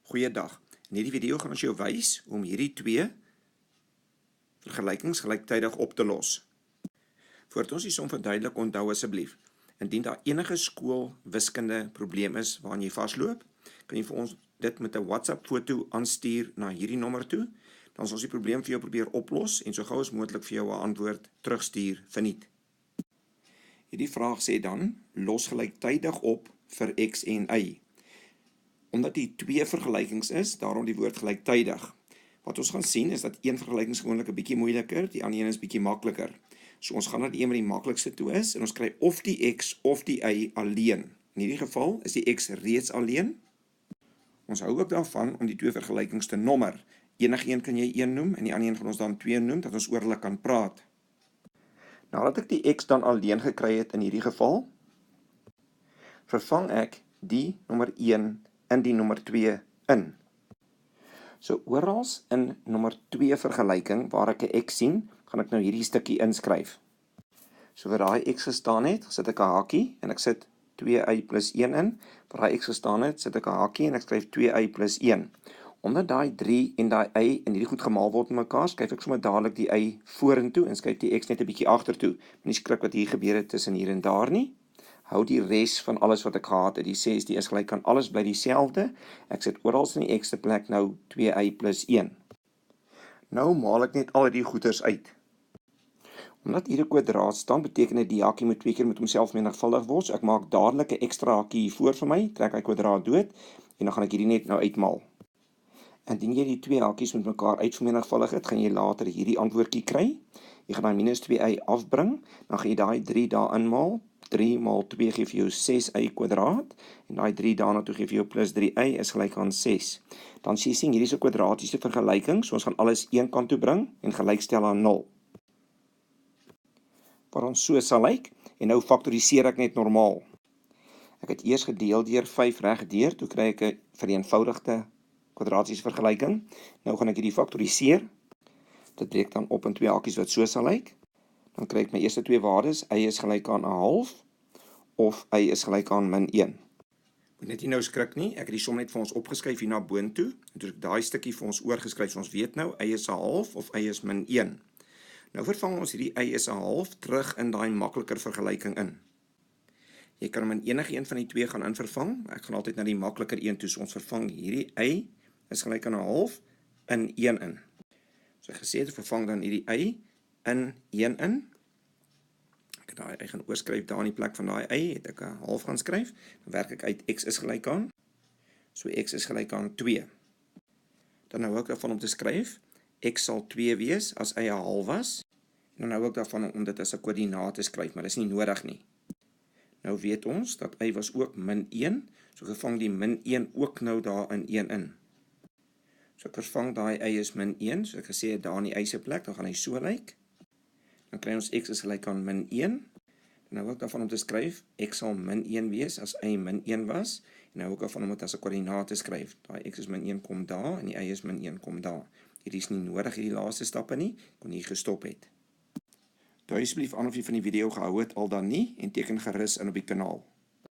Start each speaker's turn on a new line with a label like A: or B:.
A: Goeiedag. In hierdie video gaan ons jou wys om hierdie twee vergelykings gelyktydig op te los. Voordat ons die som verduidelik, onthou asseblief, indien daar enige skoolwiskunde probleem is waarin jy vasloop, kan jy vir ons dit met 'n WhatsApp foto aanstuur na hierdie nommer toe, dan sal ons die probleem vir jou probeer oplos en so gou as moontlik vir jou 'n antwoord terugstuur verniet. Hierdie vraag sê dan, los gelyktydig op vir x en y. Omdat die twee vergelykings is, daarom die woord gelyktydig. Wat ons gaan sien is dat een vergelyking is gewoonlik 'n bietjie moeiliker, die ander een is bietjie makliker. So ons gaan na die een wat die maklikste toe is, en ons kry of die x of die y alleen. In hierdie geval is die x reeds alleen. Ons hou ook daarvan om die twee vergelykings te nommer. Enige een kan jy 1 noem, en die ander een gaan ons dan 2 noem, dat ons oor hulle kan praat. Nadat ek die x dan alleen gekry het in hierdie geval, vervang ek die nommer 1 in die nommer 2 in. So orals in nommer 2 vergelyking waar ek 'n x sien, gaan ek nou hierdie stukkie inskryf. So vir daai x gestaan het, sit ek 'n hakie en ek sit 2y plus 1 in. Vir daai x gestaan het, sit ek 'n hakie en ek skryf 2y plus 1. Omdat daai 3 en daai y en hierdie goed gemaal word met mekaar, skryf ek sommer dadelik die y vorentoe en skryf die x net 'n bietjie agtertoe. Nie skrik wat hier gebeur het tussen hier en daar nie. Hou die res van alles wat ek gehad het, die 6, die is gelyk aan alles bly dieselfde. Ek sit oral in die x se plek nou 2y plus 1. Nou maal ek net al die goeders uit. Omdat hier 'n kwadraat staan, beteken dit die hakie moet 2 keer met homself menigvuldig word. So ek maak dadelik 'n ekstra hakie hier voor vir my, trek hy kwadraat dood en dan gaan ek hierdie net nou uitmaal. Indien jy die twee hakies met mekaar uitvermenigvuldig het, gaan jy later hierdie antwoordjie kry. Jy gaan daai minus 2y afbring, dan gaan jy daai 3 daar inmaal. 3 maal 2 gee vir jou 6y kwadraat, en daai 3 daarna toe gee vir jou plus 3y is gelyk aan 6. Dan sien jy hierdie is 'n kwadratiese vergelyking, so ons gaan alles een kant toe bring en gelykstel aan 0. Wat ons so sal lyk, en nou faktoriseer ek net normaal. Ek het eers gedeel deur 5 regdeur, toe kry ek 'n vereenvoudigde kwadratiese vergelyking. Nou gaan ek hierdie faktoriseer. Dit breek dan op in twee hakies wat so sal lyk. Dan kry ek my eerste twee waardes, y is gelyk aan 1/2 of y is gelyk aan min 1. Moet net nie nou skrik nie, ek het die som net vir ons opgeskryf hier na boontoe, en toe ek daai stukkie vir ons oorgeskryf, so ons weet nou, y is 1/2 of y is min 1. Nou vervang ons hierdie y is 1/2 terug in daai makliker vergelyking in. Jy kan hom in enige een van die twee gaan invervang, ek gaan altyd na die makliker een toe, so ons vervang hierdie y is gelyk aan 1/2 in 1 in. So ek gesê het, vervang dan hierdie y in 1 in. Ek het daai y gaan oorskryf daar in die plek van daai y, het ek 'n half gaan skryf, dan werk ek uit x is gelyk aan, so x is gelyk aan 2. Dan hou ek daarvan om te skryf, x sal 2 wees as y 1/2 was, en dan hou ek daarvan om dit as 'n koördinaat te skryf, maar dit is nie nodig nie. Nou weet ons dat y was ook min 1, so vervang die min 1 ook nou daar in 1 in. So ek vervang daai y is min 1, so ek gesê het daar in die y se plek, dan gaan hy so lyk. Dan kry ons x is gelyk aan min 1. Dan hou ek daarvan om te skryf, x sal min 1 wees as y min 1 was. En hou ek daarvan om dit as 'n koördinaat te skryf. Daai x is min 1 kom daar en die y is min 1 kom daar. Hierdie is nie nodig, hierdie laaste stappe nie, kon hier gestop het. Dui asseblief aan of jy van die video gehou het al dan nie en teken gerus in op die kanaal.